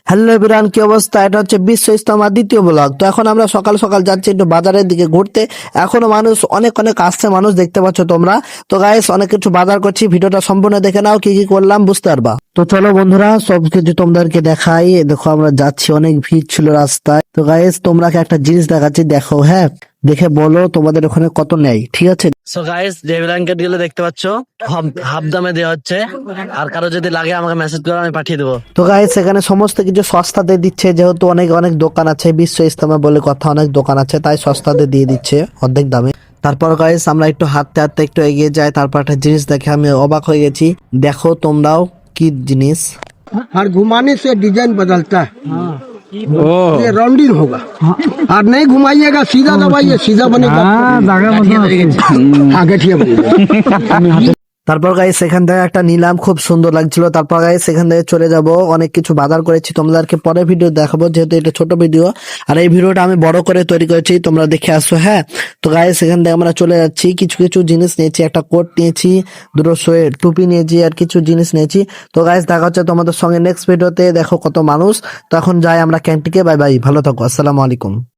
Hello everyone, কি অবস্থা? এটা হচ্ছে বিশ্ব ইজতেমার দ্বিতীয় ব্লগ। তো এখন আমরা সকাল সকাল যাচ্ছি একটু বাজারের দিকে ঘুরতে। এখনো মানুষ অনেক অনেক আসছে, মানুষ দেখতে পাচ্ছ তোমরা। তো গাইস, অনেক কিছু বাজার করছি, ভিডিওটা সম্পূর্ণ দেখে নাও, কি কি করলাম বুঝতে পারবা। তো চলো বন্ধুরা, সবকিছু তোমাদেরকে দেখাই। দেখো আমরা যাচ্ছি, অনেক ভিড় ছিল রাস্তায়। তো গাইস, তোমরা একটা জিনিস দেখাচ্ছি, দেখো। হ্যাঁ, দেখে বলো তোমাদের ওখানে কত নেয়, ঠিক আছে? সো গাইস, যে ব্ল্যাঙ্কেট গুলো দেখতে পাচ্ছ হাফ দামে দেওয়া হচ্ছে। আর কারো যদি লাগে আমাকে মেসেজ করো, আমি পাঠিয়ে দেবো। তো গাইস, এখানে সমস্ত কিছু সস্তাতে দিচ্ছে, যেহেতু অনেক অনেক দোকান আছে, বিশ্ব ইজতেমা বলে কথা, অনেক দোকান আছে, তাই সস্তাতে দিয়ে দিচ্ছে অর্ধেক দামে। তারপর গাইস, আমরা একটু হাঁটতে হাঁটতে একটু এগিয়ে যাই। তারপর একটা জিনিস দেখে আমি অবাক হয়ে গেছি। দেখো তোমরাও, কি জিনিস। और घुमाने से डिजाइन बदलता है। ये राउंडिंग होगा और नहीं घुमाइएगा, सीधा दबाइए, सीधा बनेगा। हाँ, गठिया बनेगा। তারপর গাইস, সেখান থেকে একটা নিলাম, খুব সুন্দর লাগছিল। তারপর গাইস, সেখান থেকে চলে যাব। অনেক কিছু বাজার করেছি, তোমাদেরকে পরে ভিডিও দেখাবো, যেহেতু এটা ছোট ভিডিও। আর এই ভিডিওটা আমি বড় করে তৈরি করেছি, তোমরা দেখে আসো। হ্যাঁ, তো গাইস, সেখান থেকে আমরা চলে যাচ্ছি। কিছু কিছু জিনিস নিয়েছি, একটা কোট নিয়েছি, দুটো টুপি নিয়েছি, আর কিছু জিনিস নিয়েছি। তো গাইস, দেখা হচ্ছে তোমাদের সঙ্গে নেক্সট ভিডিওতে। দেখো কত মানুষ। তো এখন যাই আমরা ক্যান্টিনে। বাই বাই, ভালো থাকো, আসসালামু আলাইকুম।